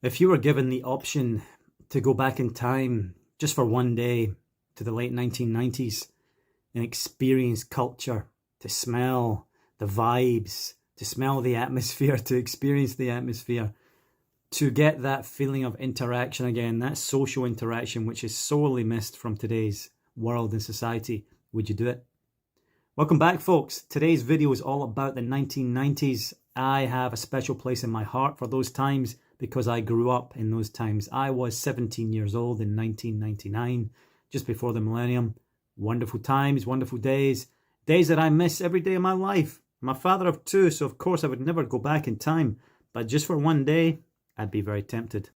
If you were given the option to go back in time just for one day to the late 1990s and experience culture, to smell the vibes, to smell the atmosphere, to experience the atmosphere, to get that feeling of interaction again, that social interaction which is sorely missed from today's world and society, would you do it? Welcome back, folks. Today's video is all about the 1990s. I have a special place in my heart for those times because I grew up in those times. I was 17 years old in 1999, just before the millennium. Wonderful times, wonderful days, days that I miss every day of my life. I'm a father of two, so of course I would never go back in time, but just for one day, I'd be very tempted.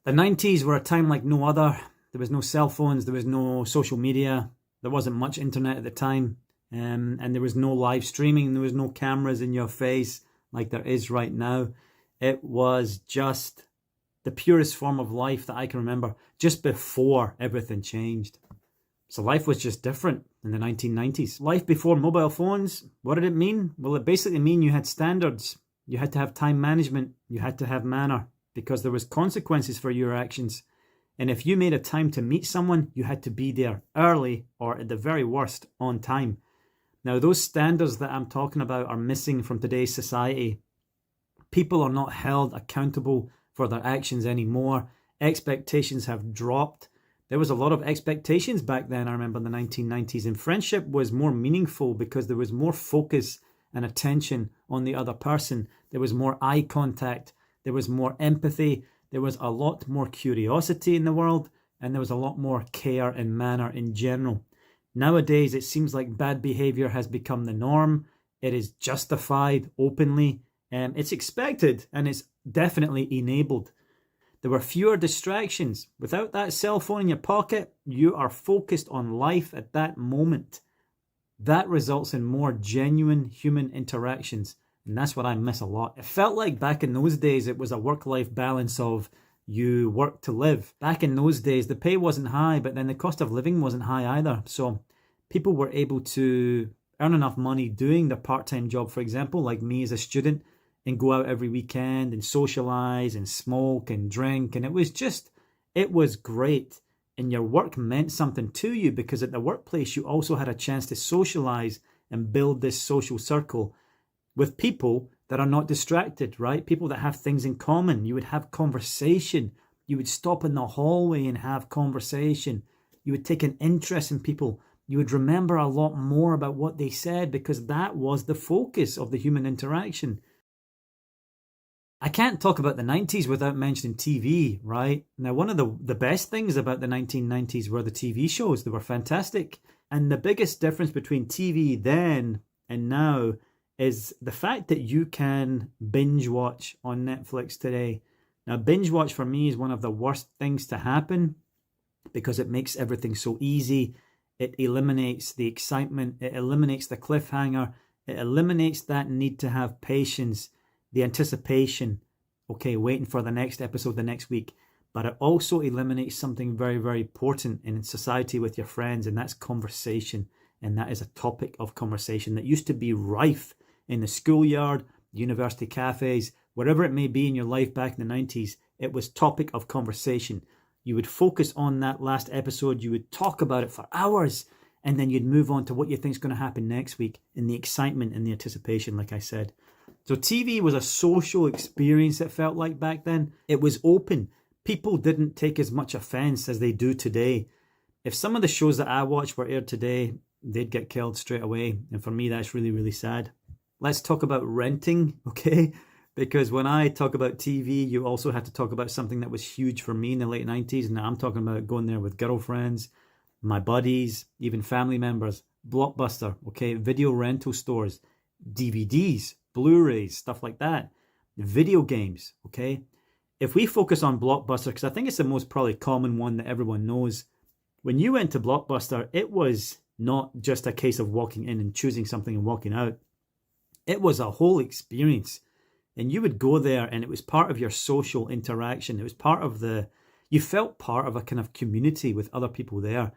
The 90s were a time like no other. There was no cell phones, there was no social media, there wasn't much internet at the time, and there was no live streaming, there was no cameras in your face like there is right now. It was just the purest form of life that I can remember, just before everything changed. So life was just different in the 1990s. Life before mobile phones, what did it mean? Well, it basically mean you had standards. You had to have time management. You had to have manner because there was consequences for your actions. And if you made a time to meet someone, you had to be there early or at the very worst on time. Now, those standards that I'm talking about are missing from today's society. People are not held accountable for their actions anymore. Expectations have dropped. There was a lot of expectations back then, I remember in the 1990s, and friendship was more meaningful because there was more focus and attention on the other person. There was more eye contact. There was more empathy. There was a lot more curiosity in the world, and there was a lot more care and manner in general. Nowadays, it seems like bad behavior has become the norm. It is justified openly. It's expected, and it's definitely enabled. There were fewer distractions. Without that cell phone in your pocket, you are focused on life at that moment. That results in more genuine human interactions, and that's what I miss a lot. It felt like back in those days it was a work-life balance of you work to live. Back in those days the pay wasn't high, but then the cost of living wasn't high either. So people were able to earn enough money doing their part-time job, for example, like me as a student, and go out every weekend and socialize and smoke and drink. And it was great. And your work meant something to you because at the workplace, you also had a chance to socialize and build this social circle with people that are not distracted, right? People that have things in common. You would have conversation. You would stop in the hallway and have conversation. You would take an interest in people. You would remember a lot more about what they said because that was the focus of the human interaction. I can't talk about the 90s without mentioning TV, right? Now, one of the best things about the 1990s were the TV shows. They were fantastic. And the biggest difference between TV then and now is the fact that you can binge watch on Netflix today. Now, binge watch for me is one of the worst things to happen because it makes everything so easy. It eliminates the excitement. It eliminates the cliffhanger. It eliminates that need to have patience, the anticipation, okay, waiting for the next episode the next week. But it also eliminates something very, very important in society with your friends, and that's conversation. And that is a topic of conversation that used to be rife in the schoolyard, university cafes, wherever it may be in your life back in the 90s. It was topic of conversation. You would focus on that last episode. You would talk about it for hours, and then you'd move on to what you think is going to happen next week in the excitement and the anticipation, like I said. So TV was a social experience, it felt like back then. It was open. People didn't take as much offense as they do today. If some of the shows that I watch were aired today, they'd get killed straight away. And for me, that's really, really sad. Let's talk about renting, okay? Because when I talk about TV, you also have to talk about something that was huge for me in the late 90s. And I'm talking about going there with girlfriends, my buddies, even family members. Blockbuster, okay? Video rental stores, DVDs, Blu-rays, stuff like that. Video games, okay? If we focus on Blockbuster, because I think it's the most probably common one that everyone knows, when you went to Blockbuster, it was not just a case of walking in and choosing something and walking out. It was a whole experience. And you would go there and it was part of your social interaction. It was part of you felt part of a kind of community with other people there.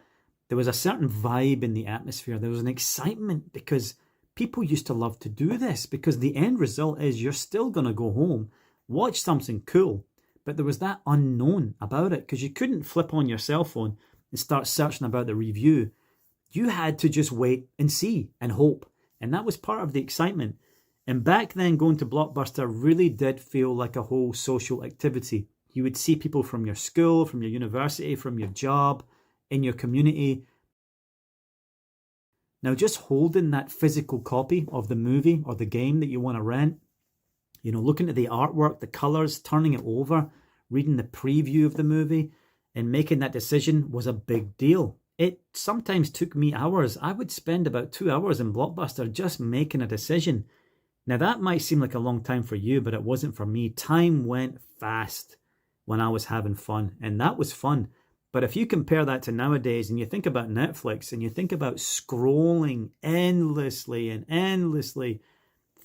There was a certain vibe in the atmosphere. There was an excitement because people used to love to do this because the end result is you're still going to go home watch something cool, but there was that unknown about it because you couldn't flip on your cell phone and start searching about the review. You had to just wait and see and hope. And that was part of the excitement. And back then, going to Blockbuster really did feel like a whole social activity. You would see people from your school, from your university, from your job, in your community. Now, just holding that physical copy of the movie or the game that you want to rent, looking at the artwork, the colors, turning it over, reading the preview of the movie, and making that decision was a big deal. It sometimes took me hours. I would spend about 2 hours in Blockbuster just making a decision. Now, that might seem like a long time for you, but it wasn't for me. Time went fast when I was having fun, and that was fun. But if you compare that to nowadays and you think about Netflix and you think about scrolling endlessly and endlessly,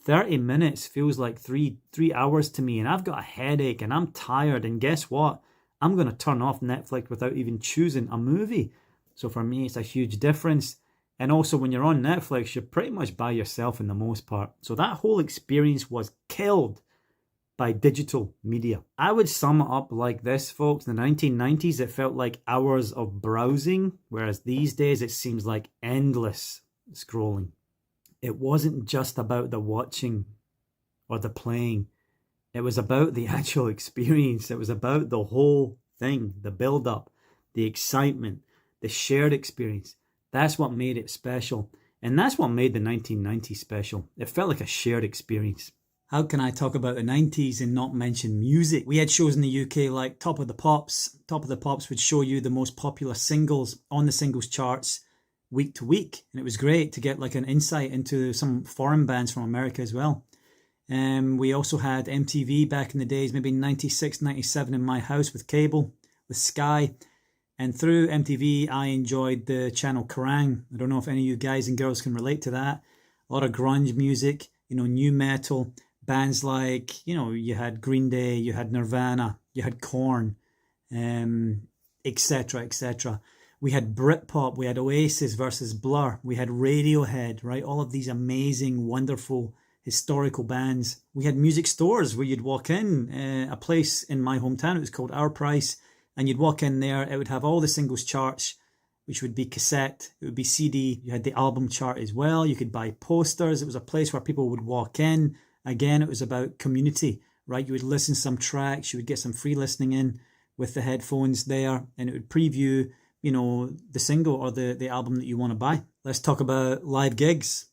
30 minutes feels like three hours to me, and I've got a headache and I'm tired, and guess what? I'm going to turn off Netflix without even choosing a movie. So for me, it's a huge difference. And also when you're on Netflix, you're pretty much by yourself in the most part. So that whole experience was killed by digital media. I would sum it up like this, folks. In the 1990s, it felt like hours of browsing, whereas these days it seems like endless scrolling. It wasn't just about the watching or the playing. It was about the actual experience. It was about the whole thing, the build-up, the excitement, the shared experience. That's what made it special. And that's what made the 1990s special. It felt like a shared experience. How can I talk about the 90s and not mention music? We had shows in the UK like Top of the Pops. Top of the Pops would show you the most popular singles on the singles charts week to week. And it was great to get like an insight into some foreign bands from America as well. We also had MTV back in the days, maybe 96, 97 in my house with cable, with Sky. And through MTV, I enjoyed the channel Kerrang! I don't know if any of you guys and girls can relate to that. A lot of grunge music, new metal, bands like, you had Green Day, you had Nirvana, you had Korn, etc., etc. We had Britpop, we had Oasis versus Blur, we had Radiohead, right? All of these amazing, wonderful, historical bands. We had music stores where you'd walk in, a place in my hometown, it was called Our Price, and you'd walk in there, it would have all the singles charts, which would be cassette, it would be CD, you had the album chart as well, you could buy posters, it was a place where people would walk in. Again, it was about community, right? You would listen to some tracks, you would get some free listening in with the headphones there, and it would preview, the single or the album that you want to buy. Let's talk about live gigs.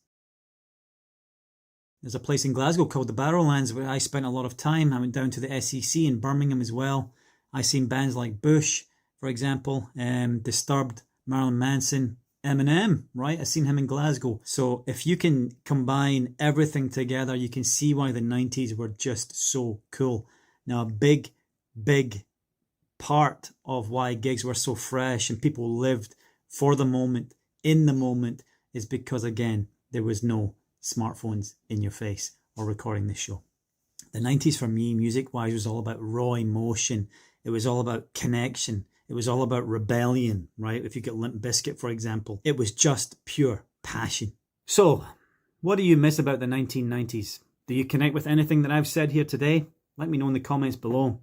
There's a place in Glasgow called the Barrowlands where I spent a lot of time. I went down to the SEC in Birmingham as well. I seen bands like Bush, for example, Disturbed, Marilyn Manson, Eminem, right? I seen him in Glasgow. So if you can combine everything together, you can see why the 90s were just so cool. Now, a big part of why gigs were so fresh and people lived for the moment, in the moment, is because, again, there was no smartphones in your face or recording this show. The 90s for me, music-wise, was all about raw emotion. It was all about connection. It was all about rebellion, right? If you get Limp Bizkit, for example, it was just pure passion. So, what do you miss about the 1990s? Do you connect with anything that I've said here today? Let me know in the comments below.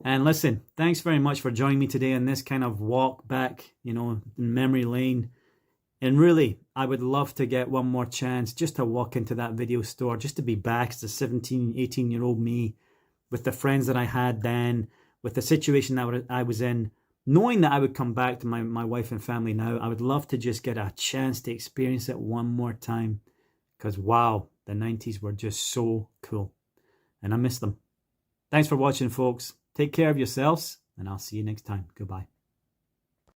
And listen, thanks very much for joining me today on this kind of walk back, in memory lane. And really, I would love to get one more chance just to walk into that video store, just to be back as a 17, 18-year-old me, with the friends that I had then, with the situation that I was in, knowing that I would come back to my wife and family now. I would love to just get a chance to experience it one more time, because wow, the 90s were just so cool, and I miss them. Thanks for watching, folks. Take care of yourselves, and I'll see you next time. Goodbye.